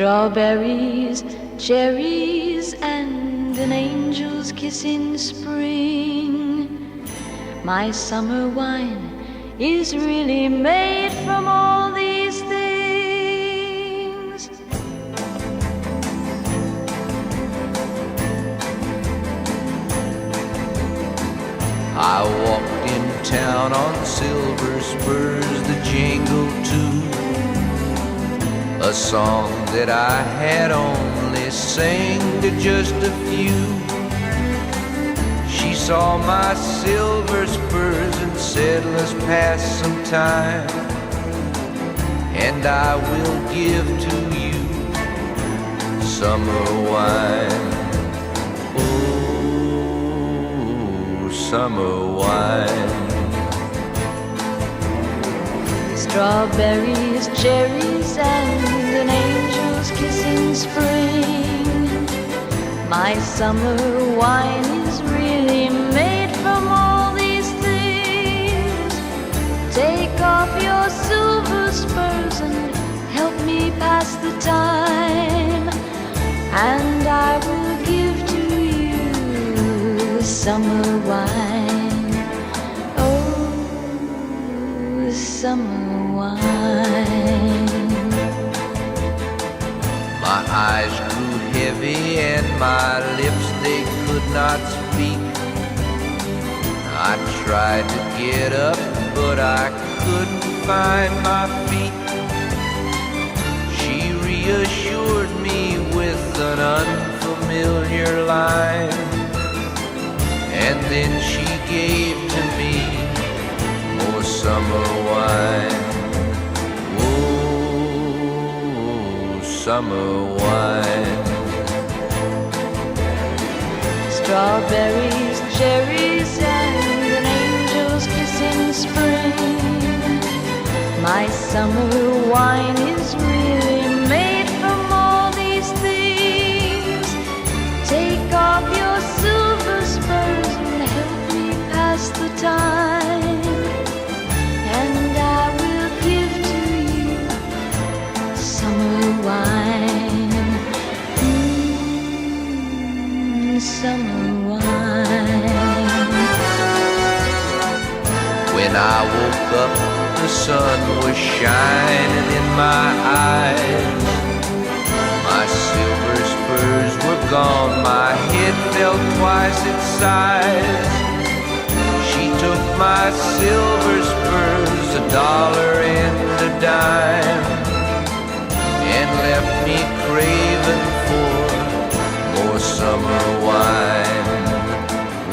Strawberries, cherries, and an angel's kiss in spring. My summer wine is really made from all these things. I walked in town on silver spurs that jingle too, a song that I had only sang to just a few. She saw my silver spurs and said, let's pass some time, and I will give to you summer wine. Oh, summer wine. Strawberries, cherries, and an angel's kiss in spring. My summer wine is really made from all these things. Take off your silver spurs and help me pass the time, and I will give to you summer wine. Oh, summer wine. My eyes grew heavy and my lips, they could not speak. I tried to get up, but I couldn't find my feet. She reassured me with an unfamiliar line, and then she gave to me more summer wine. Oh, summer wine. Strawberries, cherries, and an angel's kiss in spring. My summer wine is really made from all these things. Take off your silver spurs and help me pass the time, and I will give to you summer wine. Summer wine. When I woke up, the sun was shining in my eyes. My silver spurs were gone, my head felt twice its size. She took my silver spurs, $1 and a dime, and left me craving for more summer wine.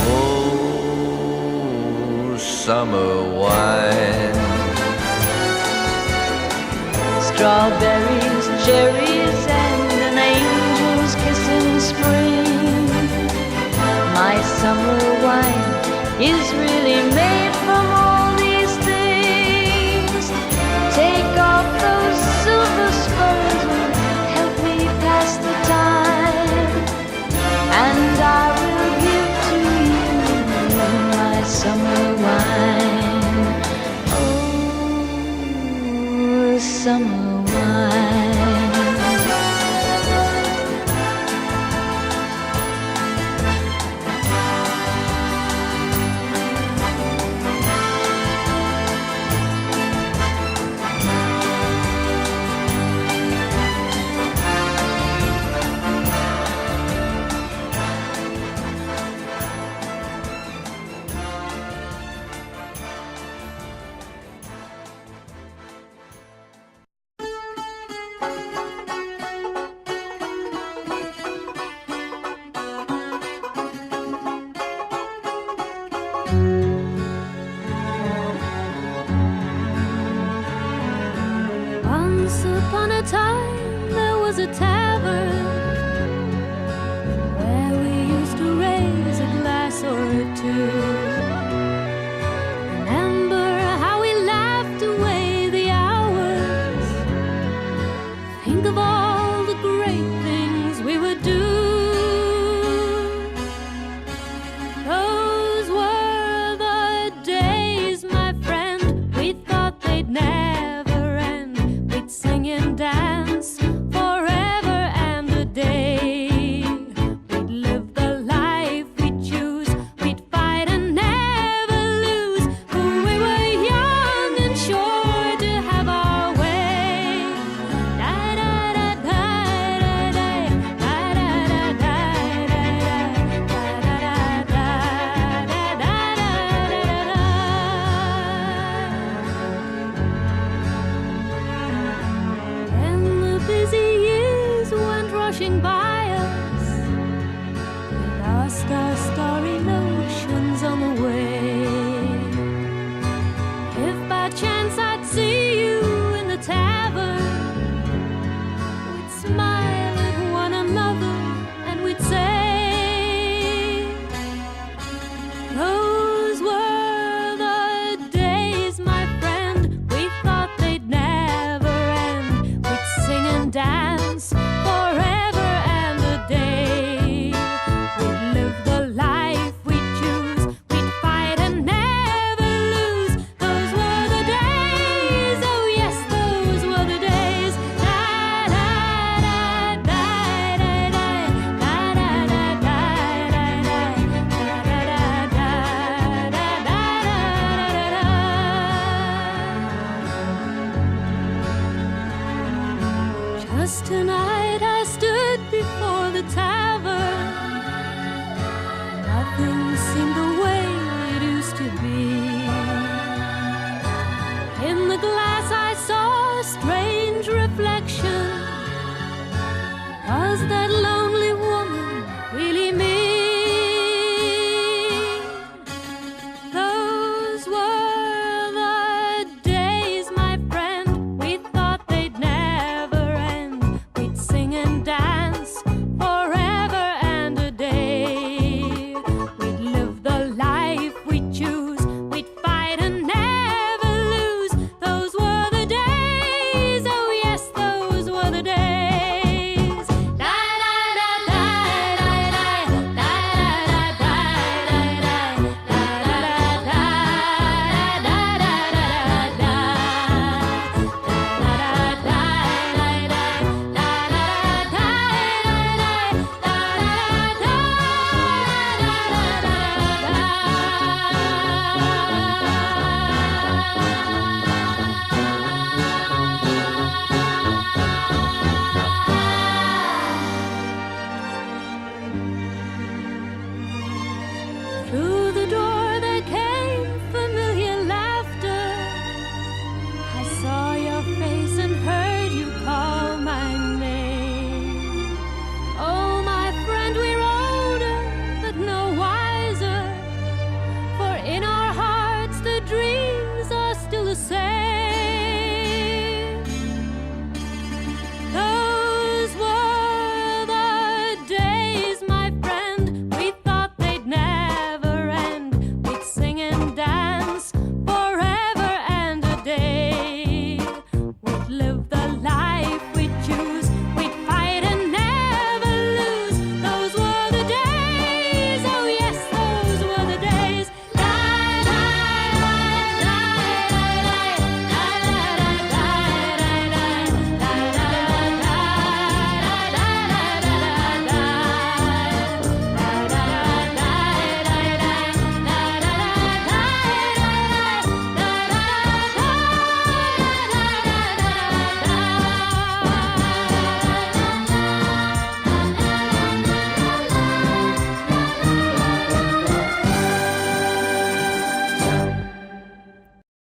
Oh, summer wine. Strawberries, cherries, and an angel's kiss in spring. My summer wine is really made from all these things. Take off those silver spurs and help me pass the time, and I will give to you my summer wine. Oh, summer wine. Once upon a time there was a tavern where we used to raise a glass or two. Remember how we laughed away the hours. Think of all the great things we would do. Those were the days, my friend. We thought they'd never end. We'd sing and dance forever. 'Cause tonight I stood before the tavern. Nothing seemed the way it used to be. In the glass I saw a strange reflection. Was that